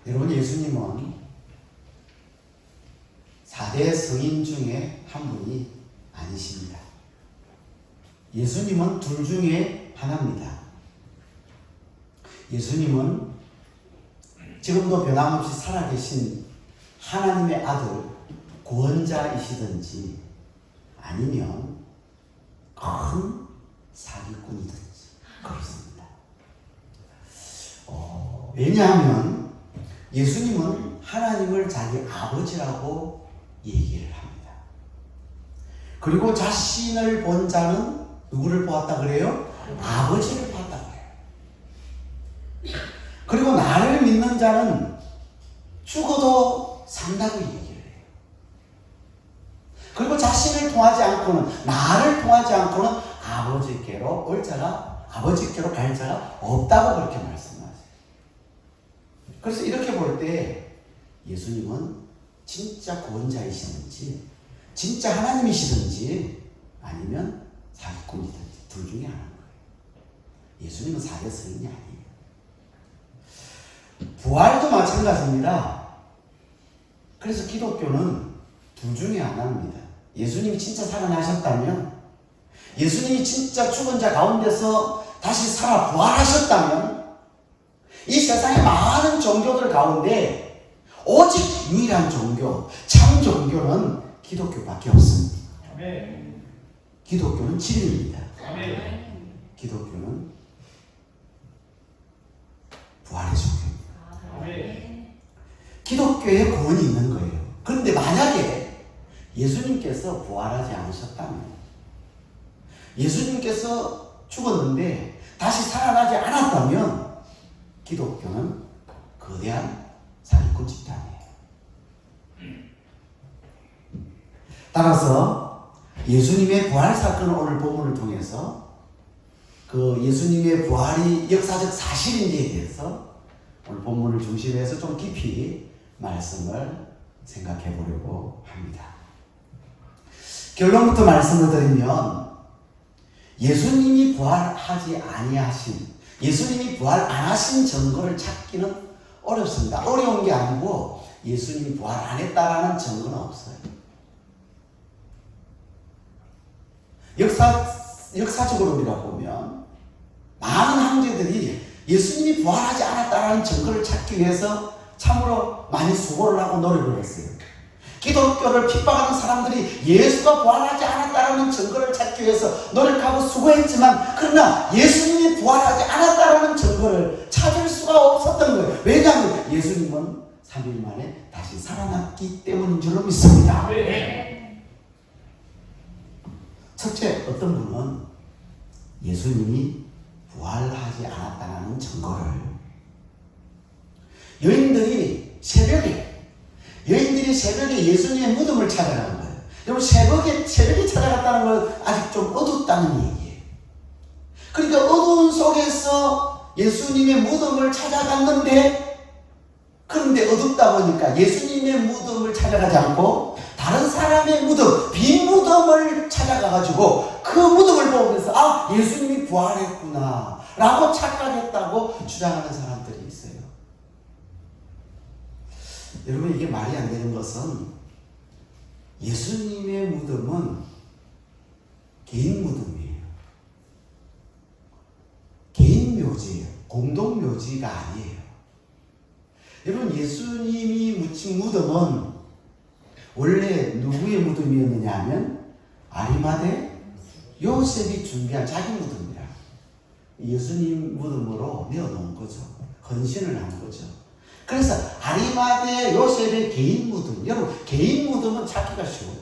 여러분, 예수님은 4대 성인 중에 한 분이 아니십니다. 예수님은 둘 중에 하나입니다. 예수님은 지금도 변함없이 살아계신 하나님의 아들, 구원자이시든지 아니면 큰 사기꾼이든지 그렇습니다. 왜냐하면 예수님은 하나님을 자기 아버지라고 얘기를 합니다. 그리고 자신을 본 자는 누구를 보았다 그래요? 아버지를 봤다 그래요. 그리고 나를 믿는 자는 죽어도 산다고 얘기를 해요. 그리고 자신을 통하지 않고는, 나를 통하지 않고는 아버지께로 올 자가, 아버지께로 갈 자가 없다고 그렇게 말씀하세요. 그래서 이렇게 볼 때 예수님은 진짜 구원자이시든지 진짜 하나님이시든지 아니면 사기꾼이든지 둘 중에 하나인 거예요. 예수님은 4대 성인이 아니에요. 부활도 마찬가지입니다. 그래서 기독교는 둘 중에 하나입니다. 예수님이 진짜 살아나셨다면, 예수님이 진짜 죽은 자 가운데서 다시 살아 부활하셨다면, 이 세상의 많은 종교들 가운데 오직 유일한 종교, 참 종교는 기독교밖에 없습니다. 아멘. 기독교는 진리입니다. 아멘. 기독교는 부활의 종교입니다. 아멘. 기독교에 구원이 있는 거예요. 그런데 만약에 예수님께서 부활하지 않으셨다면, 예수님께서 죽었는데 다시 살아나지 않았다면 기독교는 거대한 사기꾼 집단이에요. 따라서 예수님의 부활 사건을 오늘 본문을 통해서 그 예수님의 부활이 역사적 사실인지에 대해서 오늘 본문을 중심해서 좀 깊이 말씀을 생각해 보려고 합니다. 결론부터 말씀을 드리면, 예수님이 부활하지 아니하신, 예수님이 부활 안 하신 증거를 찾기는 어렵습니다. 어려운 게 아니고 예수님이 부활 안 했다라는 증거는 없어요. 역사적으로 우리가 보면 많은 형제들이 예수님이 부활하지 않았다라는 증거를 찾기 위해서 참으로 많이 수고를 하고 노력을 했어요. 기독교를 핍박하는 사람들이 예수가 부활하지 않았다라는 증거를 찾기 위해서 노력하고 수고했지만, 그러나 예수님이 부활하지 않았다라는 증거를 찾을 수가 없었던 거예요. 왜냐하면 예수님은 3일 만에 다시 살아났기 때문인 줄로 믿습니다. 네. 첫째, 어떤 분은 예수님이 부활하지 않았다는 증거를 여인들이 새벽에 예수님의 무덤을 찾아간 거예요. 여러분, 새벽에 찾아갔다는 건 아직 좀 어둡다는 얘기예요. 그러니까 어두운 속에서 예수님의 무덤을 찾아갔는데, 그런데 어둡다 보니까 예수님의 무덤을 찾아가지 않고 다른 사람의 무덤, 빈 무덤을 찾아가가지고 그 무덤을 보면서 아, 예수님이 부활했구나 라고 착각했다고 주장하는 사람들이 있어요. 여러분, 이게 말이 안 되는 것은, 예수님의 무덤은 개인 무덤이에요. 개인 묘지예요. 공동 묘지가 아니에요. 여러분, 예수님이 묻힌 무덤은 원래 누구의 무덤이었느냐 하면 아리마대 요셉이 준비한 자기 무덤이라 예수님 무덤으로 내어놓은 거죠. 헌신을 한 거죠. 그래서 아리마대 요셉의 개인 무덤, 여러분, 개인 무덤은 찾기가 쉬워요.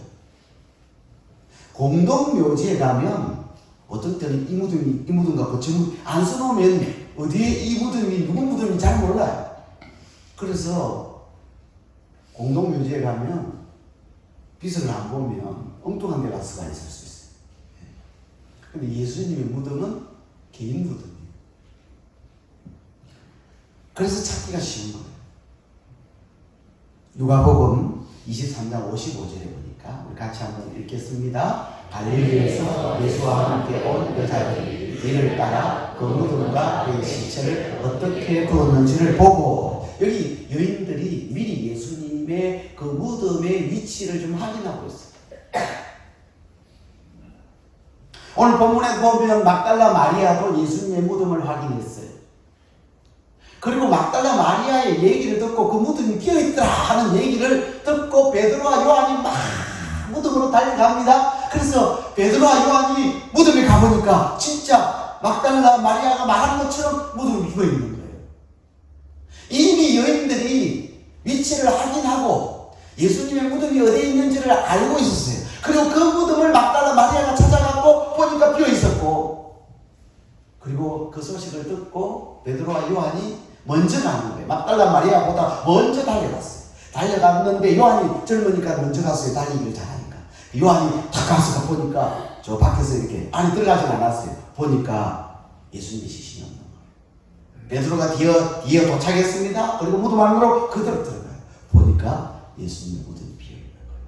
공동묘지에 가면 어떤 때는 이 무덤 같고 지금 안 써놓으면 어디에 이 무덤이 누구 무덤인지 잘 몰라요. 그래서 공동묘지에 가면 빛을 안 보면 엉뚱한 데 가서 있을 수 있어요. 근데 예수님의 무덤은 개인 무덤이에요. 그래서 찾기가 쉬운 거예요. 누가복음 23장 55절에 보니까 우리 같이 한번 읽겠습니다. 갈릴리에서 예수와 함께 온 여자들이 이를 따라 그 무덤과 그의 시체를 어떻게 부었는지를 보고 여기 여인들이 미리 예수님의 그 무덤의 위치를 좀 확인하고 있어요. 오늘 본문에 보면 막달라 마리아도 예수님의 무덤을 확인했어요. 그리고 막달라 마리아의 얘기를 듣고 그 무덤이 비어있더라 하는 얘기를 듣고 베드로와 요한이 막 무덤으로 달려갑니다. 그래서 베드로와 요한이 무덤에 가보니까 진짜 막달라 마리아가 말한 것처럼 무덤이 비어있는 거예요. 이미 여인들이 위치를 확인하고 예수님의 무덤이 어디에 있는지를 알고 있었어요. 그리고 그 무덤을 막달라 마리아가 찾아갔고 보니까 비어있었고, 그리고 그 소식을 듣고 베드로와 요한이 먼저 가는 거예요. 막달라 마리아보다 먼저 달려갔어요. 달려갔는데 요한이 젊으니까 먼저 갔어요. 달리기를 잘하니까. 요한이 탁 가서 보니까 저 밖에서 이렇게 안에 들어가진 않았어요. 보니까 예수님의 시신이 없는 거예요. 베드로가 뒤에 도착했습니다. 그리고 무덤 안으로 그대로 들어가요. 보니까 예수님의 무덤이 비어있는 거예요.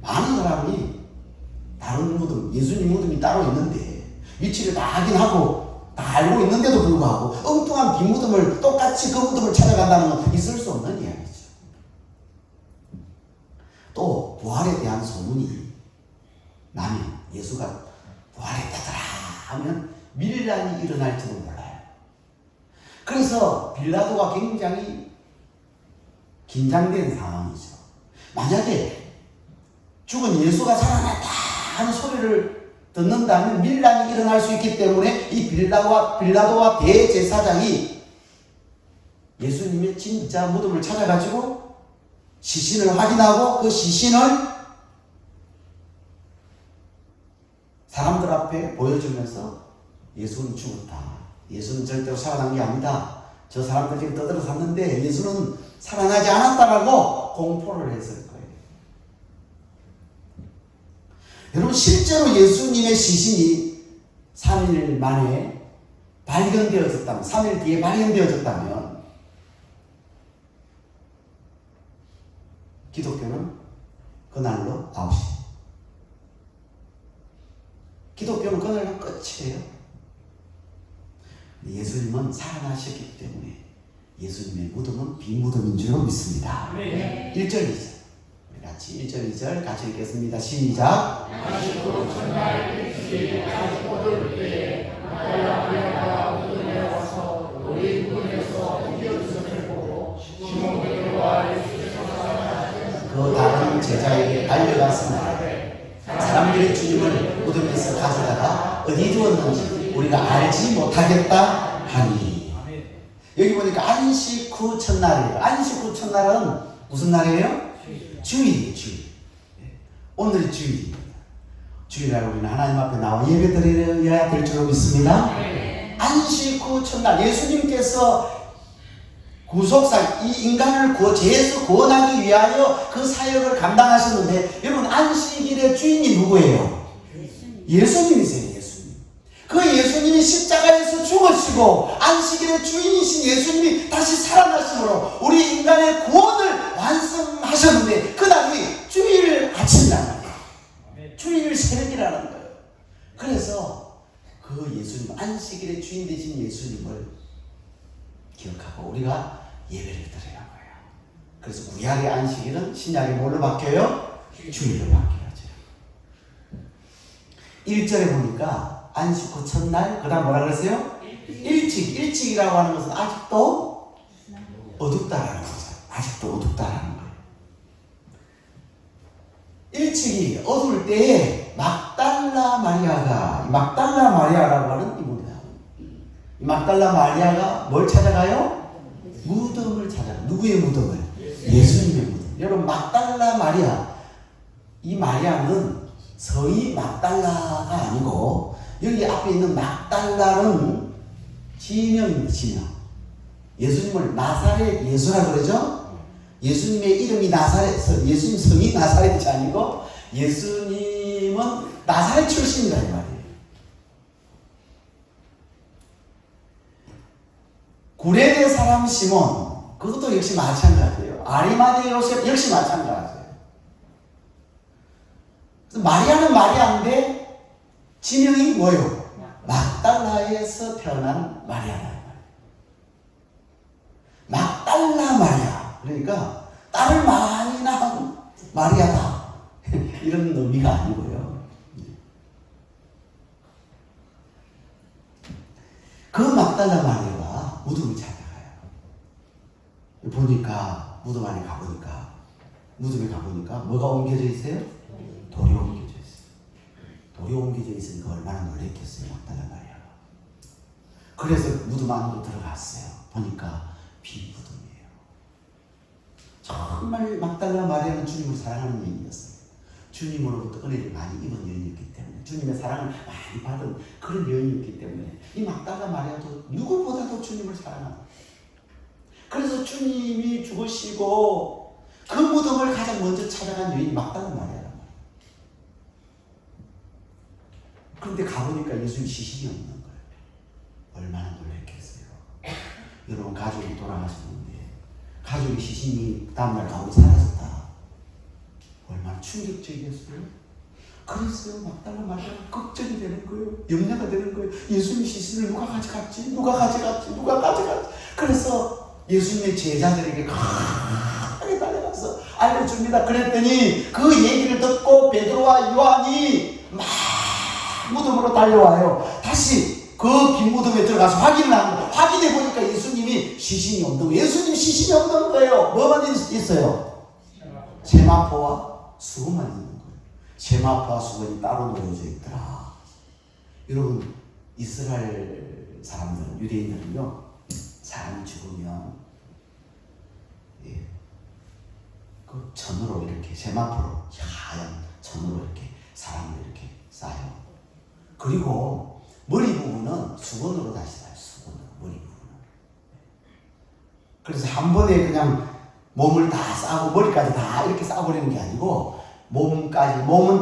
많은 사람이 다른 무덤, 예수님 무덤이 따로 있는데 위치를 다 확인하고 다 알고 있는데도 불구하고 엉뚱한 빈 무덤을 똑같이 그 무덤을 찾아간다는 건 있을 수 없는 이야기죠. 또 부활에 대한 소문이 나면, 예수가 부활했다더라 하면 밀란이 일어날지도 몰라요. 그래서 빌라도가 굉장히 긴장된 상황이죠. 만약에 죽은 예수가 살아났다 하는 소리를 듣는다면 밀란이 일어날 수 있기 때문에 이 빌라도와 대제사장이 예수님의 진짜 무덤을 찾아가지고 시신을 확인하고 그 시신을 사람들 앞에 보여주면서 예수는 죽었다, 예수는 절대로 살아난 게 아니다, 저 사람들 지금 떠들어 샀는데 예수는 살아나지 않았다라고 공포를 했을 거예요. 여러분, 실제로 예수님의 시신이 3일 만에 발견되어졌다면, 3일 뒤에 발견되어졌다면 기독교는 그날로 9시, 기독교는 그날로 끝이에요. 예수님은 살아나셨기 때문에 예수님의 무덤은 빈 무덤인 줄로 믿습니다. 네. 1절 2절 우리 같이 1절 2절 같이 읽겠습니다. 시작. 그 다른 제자에게 알려갔으나 사람들이 주님을 무덤에서 가져다가 어디 두었는지 우리가 알지 못하겠다 하니. 여기 보니까 안식 후 첫날이에요. 안식 후 첫날은 무슨 날이에요? 주일이에요. 주일. 오늘이 주일입니다. 주일날 우리는 하나님 앞에 나와 예배 드려야 될 줄로 믿습니다. 안식 후 첫날, 예수님께서 구속사, 이 인간을 죄에서 구원하기 위하여 그 사역을 감당하셨는데, 여러분, 안식일의 주인이 누구예요? 예수님이세요. 예수님. 그 예수님이 십자가에서 죽으시고 안식일의 주인이신 예수님이 다시 살아나심으로 우리 인간의 구원을 완성하셨는데, 그날이 주일 아침이란 말이에요. 주일 새벽이라는 거예요. 그래서 그 예수님, 안식일의 주인 되신 예수님을 기억하고 우리가 예배를 드려야 해요. 그래서 구약의 안식일은 신약이 뭘로 바뀌어요? 주일로 바뀌어야죠. 1절에 보니까 안식 후 첫날, 그 다음 뭐라 그랬어요? 일찍이라고 하는 것은 아직도 어둡다라는 거죠. 아직도 어둡다라는 거예요. 일찍이 어두울 때에 막달라 마리아라고 하는 이분이다. 막달라 마리아가 뭘 찾아가요? 무덤을 찾아가요. 누구의 무덤을? 예수님의 무덤. 여러분, 막달라 마리아, 이 마리아는 성이 막달라가 아니고 여기 앞에 있는 막달라는 지명입니다. 지명. 예수님을 나사렛 예수라고 그러죠? 예수님의 이름이 예수님 성이 나사렛이 아니고 예수님은 나사렛 출신이다 이 말이에요. 구레네 사람 시몬, 그것도 역시 마찬가지예요. 아리마대 요셉 역시 마찬가지예요. 그래서 마리아는 마리아인데 지명이 뭐예요? 막달라에서 태어난 마리아다. 막달라 마리아. 그러니까 딸을 많이 낳은 마리아다. 이런 의미가 아니고요. 그 막달라 마리아가 무덤을 찾아가요. 보니까 무덤 안에 가보니까 무덤에 가보니까 뭐가 옮겨져 있어요? 돌이 옮겨져 있어요. 돌이 옮겨져 있으니까 얼마나 놀랬겠어요, 막달라 마리아가. 그래서 무덤 안으로 들어갔어요. 보니까 빈 무덤이에요. 정말 막달라 마리아는 주님을 사랑하는 여인이었어요. 주님으로부터 은혜를 많이 입은 여인이었기 때문에, 주님의 사랑을 많이 받은 그런 여인이었기 때문에 이 막달라 마리아도 누구보다도 주님을 사랑합니다. 그래서 주님이 죽으시고 그 무덤을 가장 먼저 찾아간 여인이 막달라 마리아란 말이에요. 그런데 가보니까 예수님 시신이 없는 거예요. 얼마나 놀랐겠어요. 여러분, 가족이 돌아가셨는데 가족의 시신이 다음날 가고 사라졌다. 얼마나 충격적이었어요. 그랬어요. 막달라 마리아가 걱정이 되는 거예요. 염려가 되는 거예요. 예수님 시신을 누가 가져갔지? 누가 가져갔지? 누가 가져갔지? 그래서 예수님의 제자들에게 강하게 달려가서 알려줍니다. 그랬더니 그 얘기를 듣고 베드로와 요한이 막 무덤으로 달려와요. 다시 그 빈 무덤에 들어가서 확인을 합니다. 확인해 보니까 예수님이 시신이 없는 거예요. 예수님 시신이 없는 거예요. 뭐만 있어요? 세마포와 수건만 있는 거예요. 세마포와 수건이 따로 놓여져 있더라. 여러분, 이스라엘 사람들은, 유대인들은요, 사람이 죽으면 그 천으로 이렇게, 세마포로 하얀 천으로 이렇게 사람을 이렇게 싸요. 그리고 머리 부분은 수건으로 다시 싸요. 수건으로, 머리 부분은. 그래서 한 번에 그냥 몸을 다 싸고 머리까지 다 이렇게 싸버리는 게 아니고, 몸은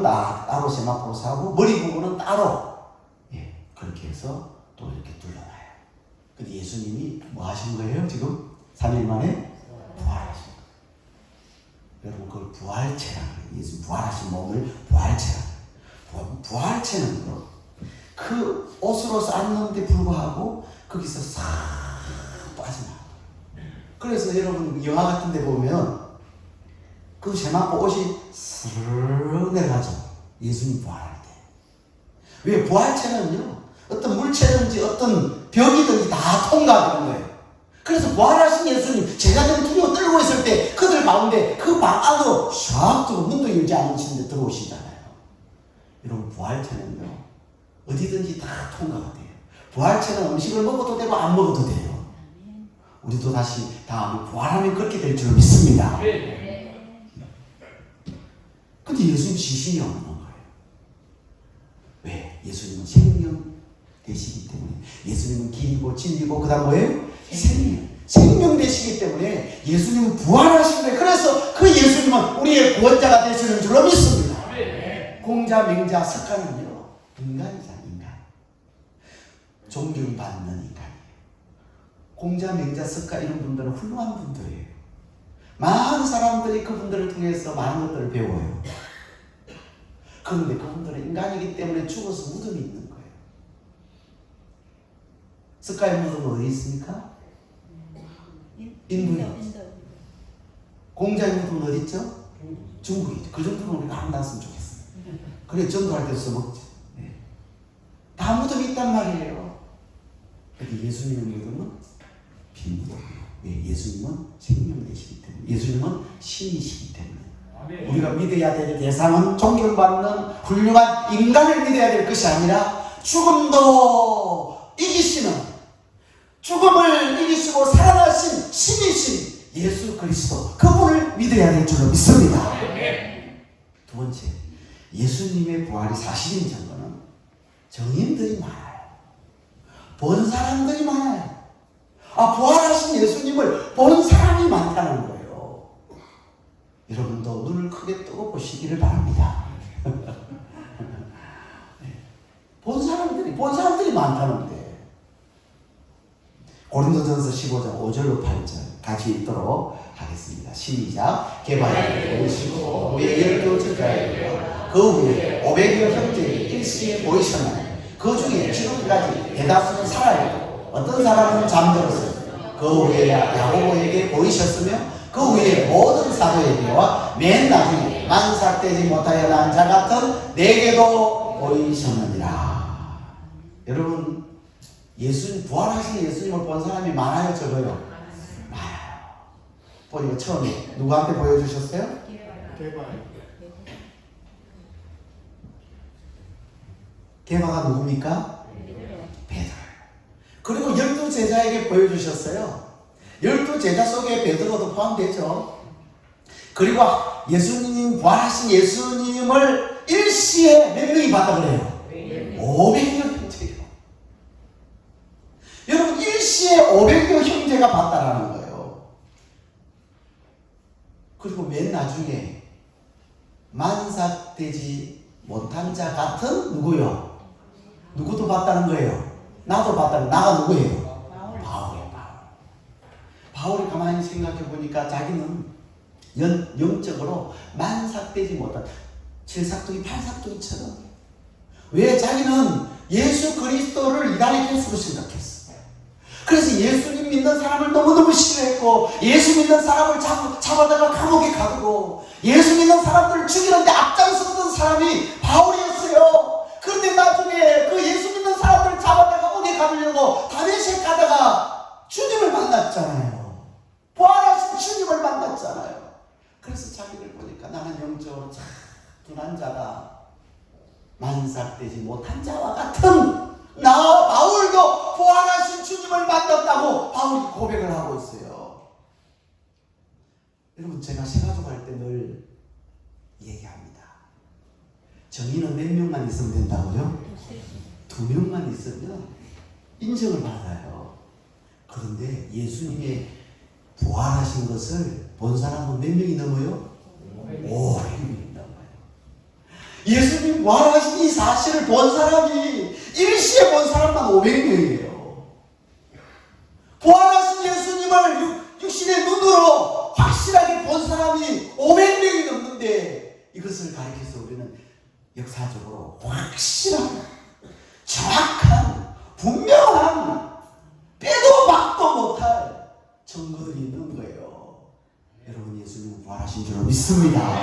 따로 세마포로 싸고 머리 부분은 따로, 그렇게 해서 또 이렇게 둘러놔요. 근데 예수님이 뭐 하신 거예요? 지금 3일 만에 부활하신 거예요. 여러분, 그걸 부활체라고 해요. 예수님 부활하신 몸을 부활체라고 해요. 부활체는 그 옷으로 쌌는데 불구하고 거기서 싹 빠져나와요. 그래서 여러분, 영화 같은 데 보면 그 세마포 옷이 스르르 내려가죠. 예수님 부활할 때. 왜? 부활체는요, 어떤 물체든지 어떤 벽이든지 다 통과하는 거예요. 그래서 부활하신 예수님, 제자들이 두려워 떨고 있을 때 그들 가운데 그 방 안으로 샥 들어, 문도 열지 않으시는데 들어오시잖아요. 여러분, 부활체는요, 어디든지 다 통과가 돼요. 부활체는 음식을 먹어도 되고 안 먹어도 돼요. 우리도 다시 다음에 부활하면 그렇게 될 줄 믿습니다. 근데 예수님 시신이 없는 거예요. 왜? 예수님은 생명 되시기 때문에. 예수님은 길이고 진리고 그 다음 뭐예요? 생명 되시기 때문에 예수님은 부활하신 거예요. 그래서 그 예수님은 우리의 구원자가 되시는 줄로 믿습니다. 공자, 맹자, 석가는요, 인간이잖아요. 인간. 존경받는 인간이에요. 공자, 맹자, 석가 이런 분들은 훌륭한 분들이에요. 많은 사람들이 그분들을 통해서 많은 것들을 배워요. 그런데 그분들은 인간이기 때문에 죽어서 무덤이 있는 거예요. 석가의 무덤은 어디 있습니까? 인도에. 공자의 무덤은 어디 있죠? 중국이죠. 그 정도는 우리가 안 났으면 좋겠어요. 그래, 전도할 때 써먹죠. 다 무덤이 있단 말이에요. 근데 예수님의 무덤은 빈 무덤이에요. 왜? 예수님은 생명 되시기 때문에. 예수님은 신이시기 때문에. 우리가 믿어야 될 대상은 존경받는 훌륭한 인간을 믿어야 될 것이 아니라 죽음도 이기시는, 죽음을 이기시고 살아나신 신이신 예수 그리스도, 그분을 믿어야 될 줄로 믿습니다. 두 번째, 예수님의 부활이 사실인 증거는 정인들이 많아요. 본 사람들이 많아요. 부활하신 예수님을 본 사람이 많다는 거예요. 여러분도 눈을 크게 뜨고 보시기를 바랍니다. 본 사람들이 많다는데. 고린도전서 15장 5절로 8절 같이 읽도록 하겠습니다. 시작. 개발을 오시고 우리의 12 제자에게 그 후에 500여 형제의 일시에 모이셨나니 그 중에 지금까지 대다수는 살아있고 어떤 사람은 잠들었으니 그 후에 야고보에게 보이셨으며 그 후에 모든 사도에게와 맨 나중에 만삭되지 못하여 난 자 같은 내게도 보이셨느니라. 여러분, 부활하신 예수님을 본 사람이 많아요, 적어요? 많아요. 보니까 처음에 누구한테 보여주셨어요? 게바가 누굽니까? 베드로. 그리고 12제자에게 보여주셨어요. 12제자 속에 베드로도 포함되죠. 그리고 부활하신 예수님을 일시에 몇 명이 봤다 그래요? 500여 형제요. 여러분, 일시에 500여 형제가 봤다라는 거예요. 그리고 맨 나중에 만삭되지 못한 자 같은 누구요? 누구도 봤다는 거예요. 나도 봤다는, 나가 누구예요? 바울이 가만히 생각해 보니까 자기는 영적으로 만삭되지 못한 7삭둥이 8삭둥이처럼, 왜 자기는 예수 그리스도를 이단의 개수로 생각했어. 그래서 예수님 믿는 사람을 너무너무 싫어했고, 예수 믿는 사람을 잡아다가 감옥에 가두고, 예수 믿는 사람들을 죽이는데 앞장섰던 사람이 바울이었어요. 그런데 나중에 그 예수 믿는 사람들을 잡아다가 옥에 가두려고 다메섹 가다가 주님을 만났잖아요. 부활하신 주님을 만났잖아요. 그래서 자기를 보니까 나는 영적으로 참 둔한 자다, 만삭되지 못한 자와 같은 나 바울도 부활하신 주님을 만났다고 바울이 고백을 하고 있어요. 여러분, 제가 세가족할 때 늘 얘기합니다. 정의는 몇 명만 있으면 된다고요? 2명만 있으면 인정을 받아요. 그런데 예수님의 부활하신 것을 본 사람은 몇 명이 넘어요? 500명이 넘어요. 예수님 부활하신 이 사실을 본 사람이, 일시에 본 사람만 500명이에요. 부활하신 예수님을 육신의 눈으로 확실하게 본 사람이 500명이 넘는데, 이것을 가리켜서 우리는 역사적으로 확실한, 정확한, 분명한, 빼도 박도 못할 증거들이 있는 거예요. 여러분, 예수님은 부활하신 줄 믿습니다.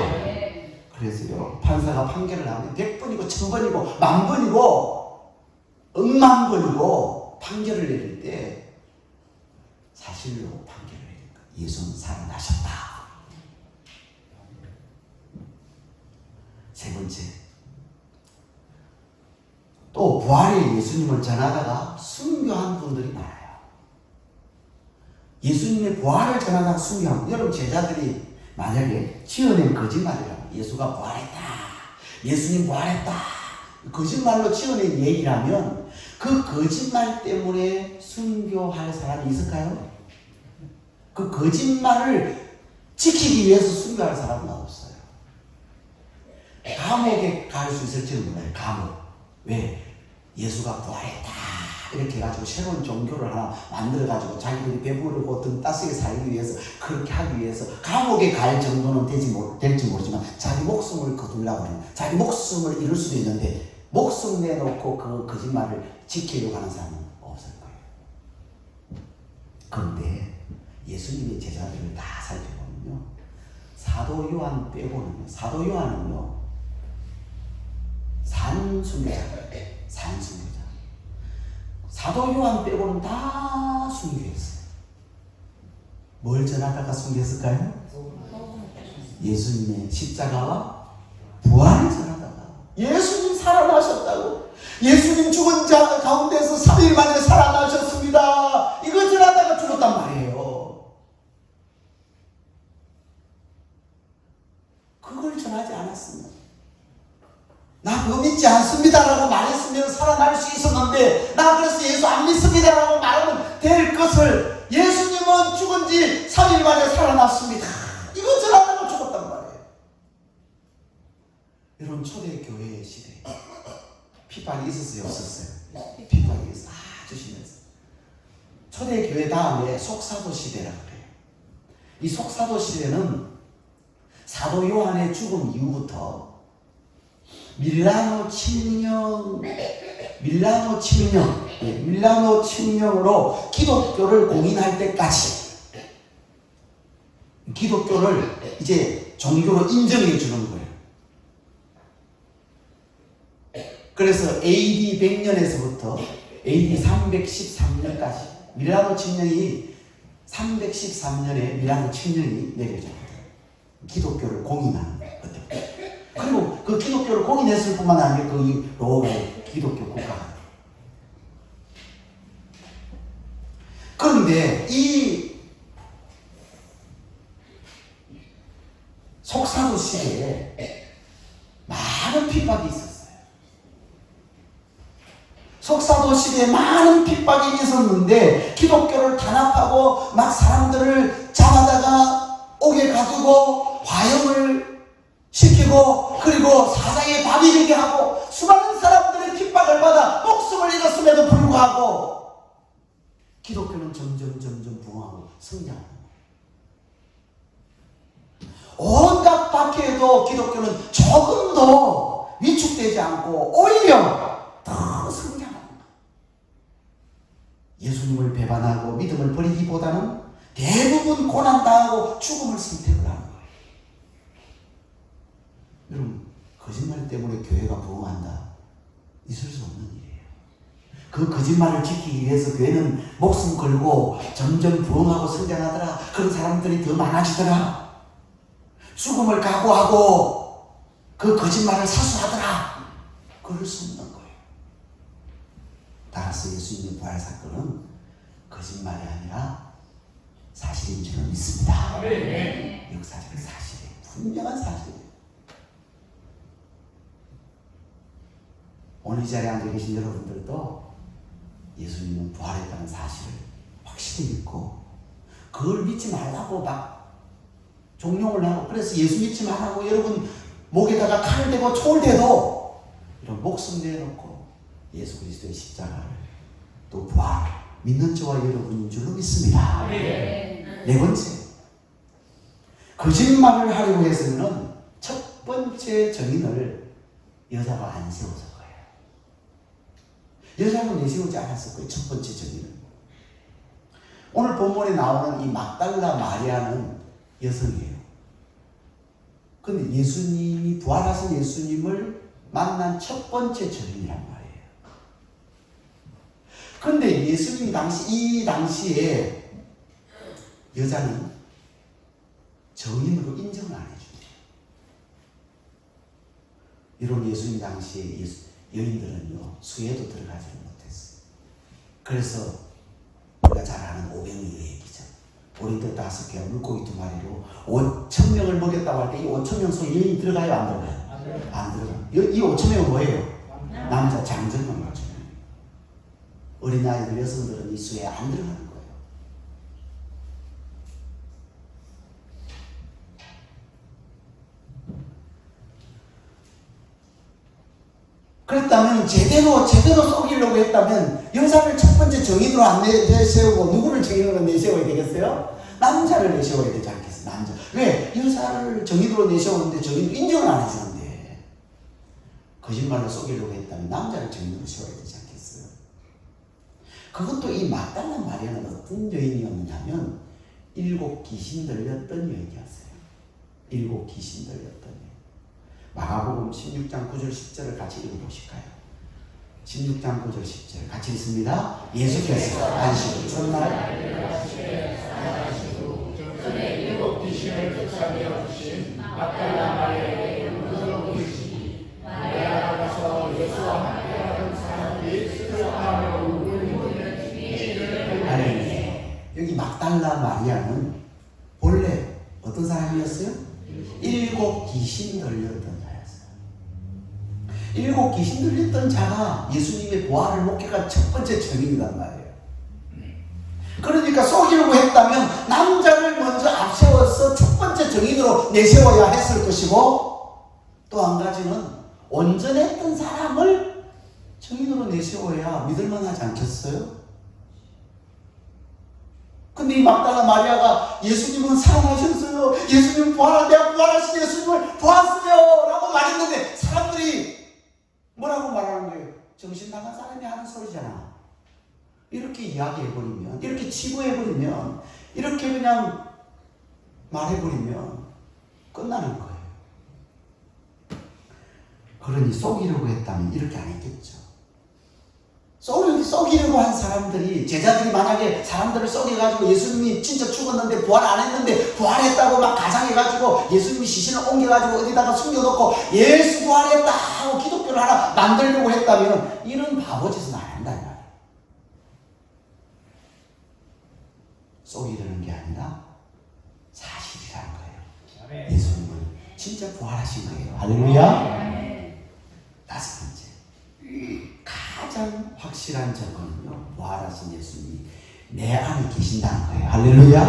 그래서요, 판사가 판결을 하면 100번이고 1000번이고 10,000번이고 10,000,000번이고 판결을 내릴 때 사실로 판결을 내릴 거예요. 예수는 살아나셨다. 세 번째, 또 부활의 예수님을 전하다가 순교한 분들이 많아요. 예수님의 부활을 전하다가 순교한, 여러분, 제자들이 만약에 지어낸 거짓말이라고, 예수가 부활했다, 예수님 부활했다, 거짓말로 지어낸 얘기라면 그 거짓말 때문에 순교할 사람이 있을까요? 그 거짓말을 지키기 위해서 순교할 사람은 없어요. 감옥에 갈 수 있을지는 몰라요. 감옥. 왜? 예수가 부활했다 이렇게 해가지고 새로운 종교를 하나 만들어가지고 자기들이 배부르고 등 따스게 살기 위해서, 그렇게 하기 위해서 감옥에 갈 정도는 될지 모르지만 자기 목숨을 거두려고 하는, 자기 목숨을 잃을 수도 있는데 목숨 내놓고 그 거짓말을 지키려고 하는 사람은 없을 거예요. 그런데 예수님의 제자들을 다 살펴보면요, 사도 요한 빼고는요, 사도 요한은요 산순교자예요. 산순교자. 사도 요한 빼고는 다 순교했어요. 뭘 전하다가 순교했을까요? 예수님의 십자가와 부활을 전하다가, 예수님 살아나셨다고, 예수님 죽은 자 가운데서 3일 만에 살아나셨습니다, 이거 전하다가 죽었단 말이에요. 그걸 전하지 않았으면, 나 그거 믿지 않습니다라고 말했으면 살아날 수 있었는데, 나 그래서 예수 안 믿습니다라고 말하면 될 것을, 예수님은 죽은 지 3일 만에 살아났습니다, 이거 전하다가 죽었단 말이에요. 여러분, 초대교회의 시대 핍박이 있었어요, 없었어요? 핍박이 있었어요. 아주 심했어요. 초대교회 다음에 속사도 시대라고 그래요. 이 속사도 시대는 사도 요한의 죽음 이후부터 밀라노 침략 밀라노 칙령으로 기독교를 공인할 때까지 기독교를 이제 종교로 인정해 주는 거예요. 그래서 AD 100년에서부터 AD 313년까지 밀라노 칙령이 313년에 밀라노 칙령이 내려집니다. 기독교를 공인하는 거예요. 그리고 그 기독교를 공인했을 뿐만 아니라 그 로마의 기독교 국가가. 그런데 이 속사도 시대에 많은 핍박이 있었어요. 속사도 시대에 많은 핍박이 있었는데 기독교를 탄압하고 막 사람들을 잡아다가 옥에 가두고 화형을 시키고 그리고 사자의 밥이 되게 하고 수많은 사람들의 핍박을 받아 목숨을 잃었음에도 불구하고 기독교는 점점 부흥하고 성장합니다. 온갖 박해에도 기독교는 조금도 위축되지 않고 오히려 더 성장합니다. 예수님을 배반하고 믿음을 버리기보다는 대부분 고난당하고 죽음을 선택을 하는 거예요. 여러분, 거짓말 때문에 교회가 부흥한다? 있을 수 없는 일이에요. 그 거짓말을 지키기 위해서 교회는 목숨 걸고 점점 부흥하고 성장하더라. 그런 사람들이 더 많아지더라. 죽음을 각오하고 그 거짓말을 사수하더라. 그럴 수 없는 거예요. 따라서 예수님의 부활 사건은 거짓말이 아니라 사실인 줄을 믿습니다. 네. 역사적 사실이에요. 분명한 사실이에요. 오늘 이 자리에 앉아 계신 여러분들도 예수님은 부활했다는 사실을 확실히 믿고 그걸 믿지 말라고 막 종용을 하고 그래서 예수 믿지 말라고 여러분 목에다가 칼을 대고 총을 대도 이런 목숨 내놓고 예수 그리스도의 십자가를 또 부활 믿는 저와 여러분인 줄로 믿습니다. 네 번째, 거짓말을 하려고 해서는 첫 번째 정인을 여자가 안 세워서 거예요. 여자는 내세우지 않았을 거예요. 첫 번째 정인은. 오늘 본문에 나오는 이 막달라 마리아는 여성이에요. 근데 예수님이 부활하신 예수님을 만난 첫 번째 정인이란 말이에요. 근데 예수님 이 당시에 여자는 정인으로 인정을 안 해줍니다. 이런 예수님 당시에 여인들은요 수혜도 들어가지 못했어요. 그래서 우리가 잘 아는 오병이의 얘기죠. 우리들 5개와 물고기 2마리로 5,000명을 먹였다고 할 때 이 5,000명 속에 여인이 들어가요? 안 들어가요? 안 들어가요. 이 5,000명은 뭐예요? 남자 장정만 5,000명. 어린아이들 여성들은 이 수에 안 들어가는 거예요. 그렇다면 제대로 속이려고 했다면 여자를 첫 번째 정인으로 안 내세우고 누구를 정인으로 내세워야 되겠어요? 남자를 내세워야 되지 않겠어요? 남자. 왜? 여자를 정인으로 내세우는데 정인으로 인정을 안 해주는데 거짓말로 속이려고 했다면 남자를 정인으로 세워야 되지 않겠어요? 그것도 이 막달라 마리아는 어떤 여인이었느냐면 7 귀신 들렸던 여인이었어요. 7 귀신 들렸던 여인. 마가복음 16장 9절 10절을 같이 읽어보실까요? 16장 9절 10절 같이 읽습니다. 예수께서 안식일 첫날 전에 7 귀신을 쫓아내어 주신 막달라 마리아에게 물어보시니 마리아가 가서 예수와 함께하던 사람들이 슬퍼하며 울고 있는 이를 알겠네. 여기 막달라 마리아는 본래 어떤 사람이었어요? 7 귀신 들렸던 자였어요. 7 귀신 들렸던 자가 예수님의 부활을 목격한 첫 번째 정인이란 말이에요. 그러니까 속이려고 했다면 남자를 먼저 앞세워서 첫 번째 정인으로 내세워야 했을 것이고 또 한 가지는 온전했던 사람을 정인으로 내세워야 믿을만하지 않겠어요? 근데 이 막달라 마리아가 예수님은 살아나셨어요. 예수님 내가 부활하신 예수님을 보았어요. 라고 말했는데 사람들이 뭐라고 말하는 거예요? 정신 나간 사람이 하는 소리잖아. 이렇게 이야기해버리면, 이렇게 치부해버리면, 이렇게 그냥 말해버리면 끝나는 거예요. 그러니 속이려고 했다면 이렇게 안 했겠죠. 속이려고 한 사람들이, 제자들이 만약에 사람들을 속여가지고 예수님이 진짜 죽었는데 부활 안 했는데 부활했다고 막 가상해가지고 예수님이 시신을 옮겨가지고 어디다가 숨겨놓고 예수 부활했다 하고 기독교를 하나 만들려고 했다면 이런 바보짓은 안 한다 이 말이에요. 속이려는 게 아니라 사실이라는 거예요. 예수님은 진짜 부활하신 거예요. 할렐루야. 다섯 번째, 가장 확실한 증거는요, 부활하신 예수님이 내 안에 계신다는 거예요. 할렐루야.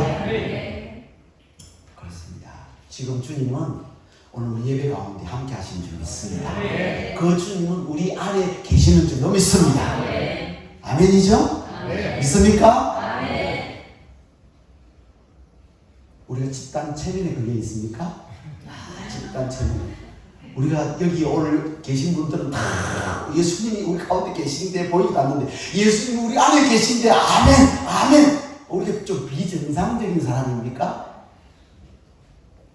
그렇습니다. 지금 주님은 오늘 우리 예배 가운데 함께 하신 줄 믿습니다. 그 주님은 우리 안에 계시는 줄로 믿습니다. 아멘이죠? 믿습니까? 우리가 집단 체면에 걸려 있습니까? 집단 체면. 우리가 여기 오늘 계신 분들은 다 예수님이 우리 가운데 계신데 보이지도 않는데 예수님이 우리 안에 계신데 아멘 아멘. 우리가 좀 비정상적인 사람입니까?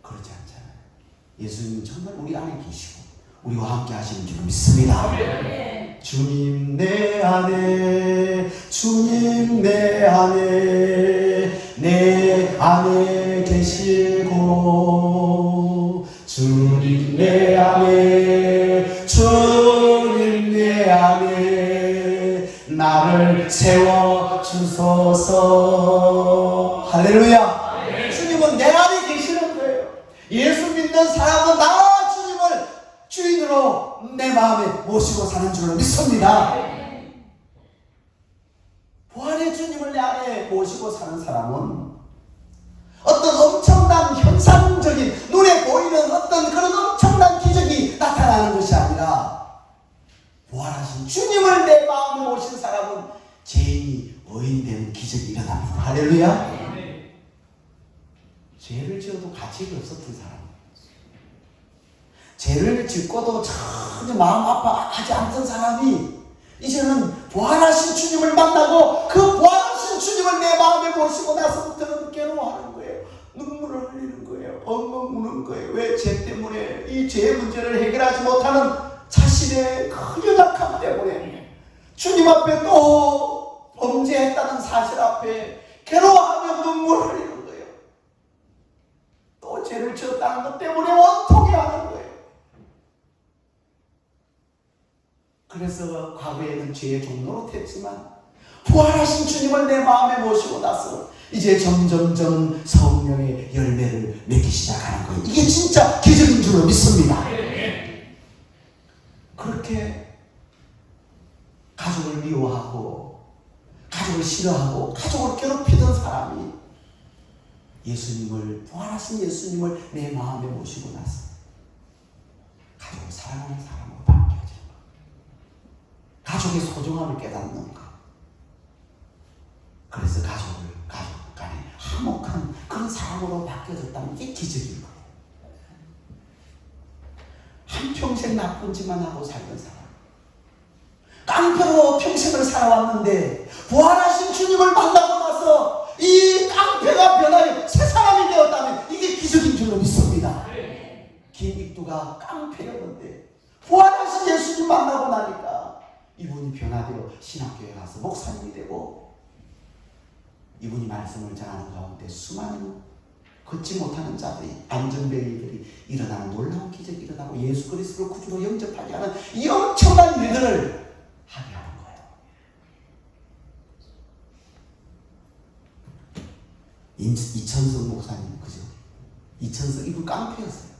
그렇지 않잖아요. 예수님은 정말 우리 안에 계시고 우리와 함께 하시는 줄 믿습니다. 주님 내 안에, 주님 내 안에, 내 안에 계시고, 주님 내 안에, 주님 내 안에 나를 세워주소서. 할렐루야. 주님은 내 안에 계시는 거예요. 예수 믿는 사람은 다 주님을 주인으로 내 마음에 모시고 사는 줄로 믿습니다. 부활의 주님을 내 안에 모시고 사는 사람은 어떤 엄청난 현상적인 눈에 보이는 어떤 그런 엄청난 기적이 나타나는 것이 아니라 부활하신 주님을 내 마음에 모신 사람은 죄인이 의인되는 기적이 일어납니다. 할렐루야. 죄를 지어도 가치가 없었던 사람, 죄를 짓고도 전혀 마음 아파하지 않던 사람이 이제는 부활하신 주님을 만나고 그 부활하신 주님을 내 마음에 모시고 나서부터는 괴로워하는 거예요. 눈물을 흘리는 거예요. 엉엉 우는 거예요. 왜? 죄 때문에, 이 죄의 문제를 해결하지 못하는 자신의 큰 연약함 때문에 주님 앞에 또 범죄했다는 사실 앞에 괴로워하며 눈물을 흘리는 거예요. 또 죄를 지었다는 것 때문에 원통해 하는 거예요. 그래서 과거에는 죄의 종로로 했지만 부활하신 주님을 내 마음에 모시고 나서 이제 점점점 성령의 열매를 맺기 시작하는 거예요. 이게 진짜 기적인 줄로 믿습니다. 그렇게 가족을 미워하고 가족을 싫어하고 가족을 괴롭히던 사람이 예수님을, 부활하신 예수님을 내 마음에 모시고 나서 가족을 사랑하는 사람으로 바뀌어지는 것, 가족의 소중함을 깨닫는 것, 그래서 가족 간에 화목한 그런 사람으로 바뀌어졌다는 게 기적인 거예요. 한평생 나쁜 짓만 하고 살던 사람, 깡패로 평생을 살아왔는데 부활하신 주님을 만나고 나서 이 깡패가 변하여 새 사람이 되었다면 이게 기적인 줄로 믿습니다. 김익두가 깡패였는데 부활하신 예수님 만나고 나니까 이분이 변화되어 신학교에 가서 목사님이 되고, 이분이 말씀을 전하는 가운데 수많은 걷지 못하는 자들이, 안전뱅이들이 일어나는 놀라운 기적이 일어나고 예수 그리스도를 구주로 영접하게 하는 이 엄청난 일들을 하게 하는 거예요. 이천석 목사님, 그죠? 이천석, 이분 깡패였어요.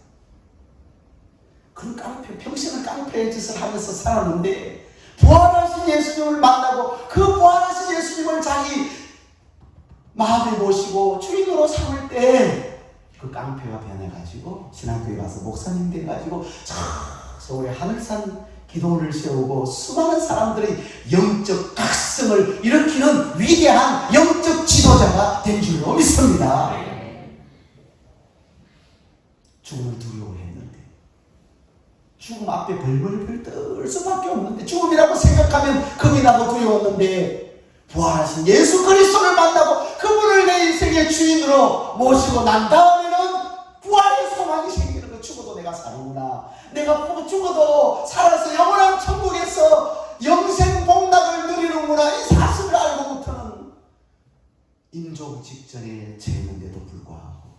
그런 깡패, 평생을 깡패의 짓을 하면서 살았는데 부활하신 예수님을 만나고 그 부활하신 예수님을 자기 마음에 모시고 주인으로 삼을 때 그 깡패가 변해가지고 신학교에 가서 목사님 돼가지고 서울에 하늘산 기도원을 세우고 수많은 사람들의 영적 각성을 일으키는 위대한 영적 지도자가 된 줄로 믿습니다. 죽음을 두려워했는데, 죽음 앞에 벌벌벌 떨 수밖에 없는데, 죽음이라고 생각하면 겁이 나고 두려웠는데 부활하신 예수 그리스도를 만나고 그분을 내 인생의 주인으로 모시고 난 다음에는 부활의 소망이 생기는 거. 죽어도 내가 사는구나. 내가 죽어도 살아서 영원한 천국에서 영생 복락을 누리는구나. 이 사실을 알고부터는 인종 직전에 죄는데도 불구하고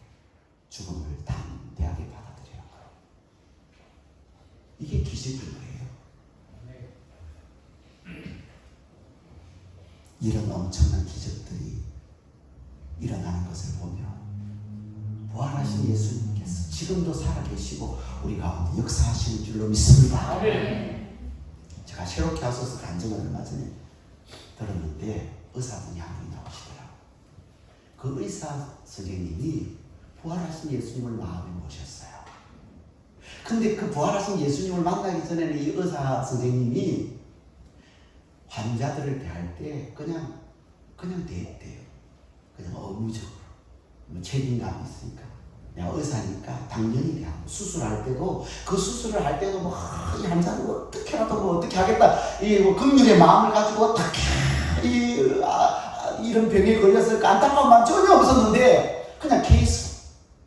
죽음을 담대하게 받아들이는 거예요. 이게 기적인 거예요. 이런 엄청난 기적들이 일어나는 것을 보면 부활하신 예수님께서 지금도 살아계시고 우리 가운데 역사하시는 줄로 믿습니다. 제가 새롭게 하소서 간증을 얼마 전에 들었는데 의사분이 한 분이 나오시더라고요. 그 의사 선생님이 부활하신 예수님을 마음에 모셨어요. 근데 그 부활하신 예수님을 만나기 전에는 이 의사 선생님이 환자들을 대할 때 그냥 대했대요. 그냥 의무적으로. 책임감이 있으니까. 내가 의사니까 당연히 대하고, 수술할 때도, 그 수술을 할 때도 이 환자를 어떻게라도 어떻게 하겠다. 이 긍휼의 마음을 가지고 어떻게, 이런 병에 걸렸을까 안타까움만 전혀 없었는데, 그냥 케이스.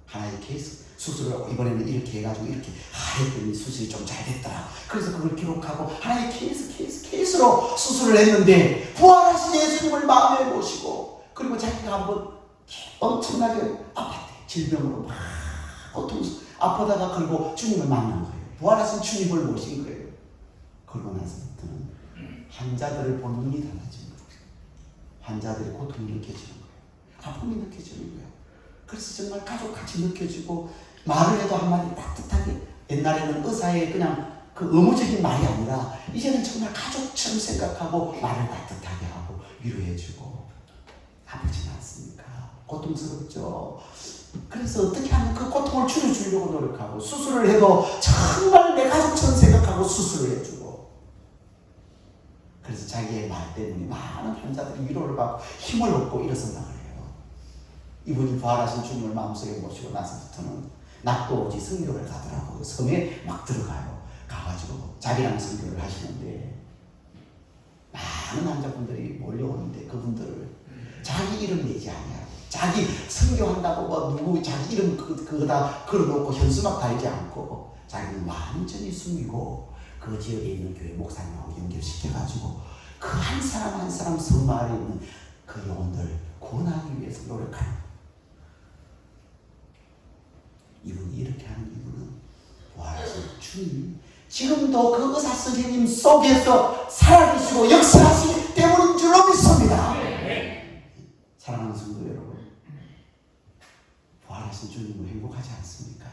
하나의 케이스. 수술을 이번에는 이렇게 해가지고 이렇게 했더니 수술이 좀 잘 됐더라. 그래서 그걸 기록하고 하나의 케이스로 수술을 했는데 부활하신 예수님을 마음에 모시고 그리고 자기가 한번 엄청나게 아팠대. 질병으로 막 아프다가 그리고 주님을 만난 거예요. 부활하신 주님을 모신 거예요. 그러고 나서부터는 환자들을 보는 눈이 달라지는 거예요. 환자들의 고통이 느껴지는 거예요. 아픔이 느껴지는 거예요. 그래서 정말 가족같이 느껴지고 말을 해도 한마디 따뜻하게, 옛날에는 의사의 그냥 그 의무적인 말이 아니라 이제는 정말 가족처럼 생각하고 말을 따뜻하게 하고 위로해주고. 아프진 않습니까? 고통스럽죠. 그래서 어떻게 하면 그 고통을 줄여주려고 노력하고, 수술을 해도 정말 내 가족처럼 생각하고 수술을 해주고. 그래서 자기의 말 때문에 많은 환자들이 위로를 받고 힘을 얻고 일어선다고 해요. 이분이 부활하신 주님을 마음속에 모시고 나서부터는 낮도 오지 선교를 가더라고요. 섬에 막 들어가요. 가가지고 자기랑 선교를 하시는데 많은 환자분들이 몰려오는데 그분들을 자기 이름 내지 아니하고, 자기 선교한다고 뭐 누구 자기 이름 그거다 걸어놓고 현수막 달지 않고 자기는 완전히 숨기고 그 지역에 있는 교회 목사님하고 연결시켜가지고 그 한 사람 한 사람 섬 마을에 있는 그 영혼들 구원하기 위해서 노력하는. 이분이 이렇게 하는 이유는 부활하신 주님, 지금도 그 의사 선생님 속에서 살아계시고 역사하시기 때문인 줄로 믿습니다. 사랑하는 성도 여러분, 부활하신 주님은 행복하지 않습니까?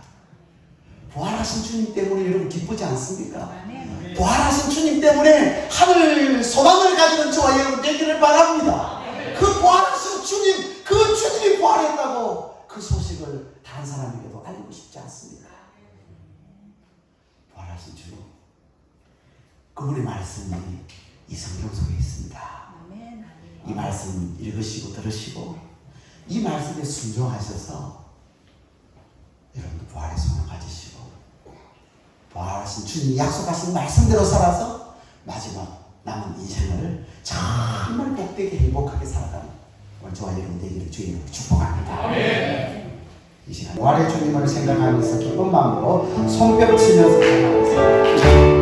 부활하신 주님 때문에 여러분 기쁘지 않습니까? 부활하신 주님 때문에 하늘 소망을 가지는 저와 여러분 되기를 바랍니다. 그 부활하신 주님, 그 주님이 부활했다고 그 소식을 다른 사람에게도 알리고 싶지 않습니까? 부활하신 주님, 그분의 말씀이 이 성경 속에 있습니다. 이 말씀 읽으시고 들으시고 이 말씀에 순종하셔서 여러분도 부활의 소망을 가지시고 부활하신 주님이 약속하신 말씀대로 살아서 마지막 남은 인생을 정말 복되게 행복하게 살아가는 오늘 저와 여러분 되기를 주님으로 축복합니다. 이 시간 부활의 주님을 생각하면서 기쁜 마음으로 손뼉 치면서 살아가겠습니다.